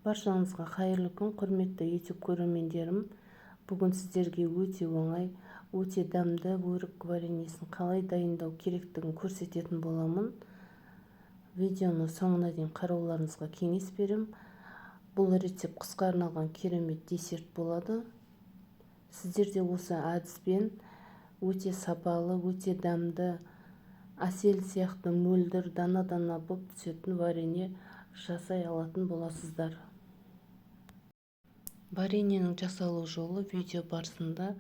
Баршаңызға қайырлы күн, құрметті YouTube көрермендерім. Бүгін сіздерге өте оңай, өте дәмді өрік вареньесін қалай дайындау керектігін көрсететін боламын. Видеоны соңына дейін қарауларыңызға кеңес берем. Бұл рецепт қысқа арналған керемет десерт болады. Сіздер де осы әдіспен өте сапалы, өте дәмді, әсел сияқты мөлдір дана-дана болып түсетін варенье жасай алатын боласыздар. Вареньенің жасалу жолы видео барысында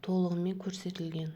толығымен көрсетілген.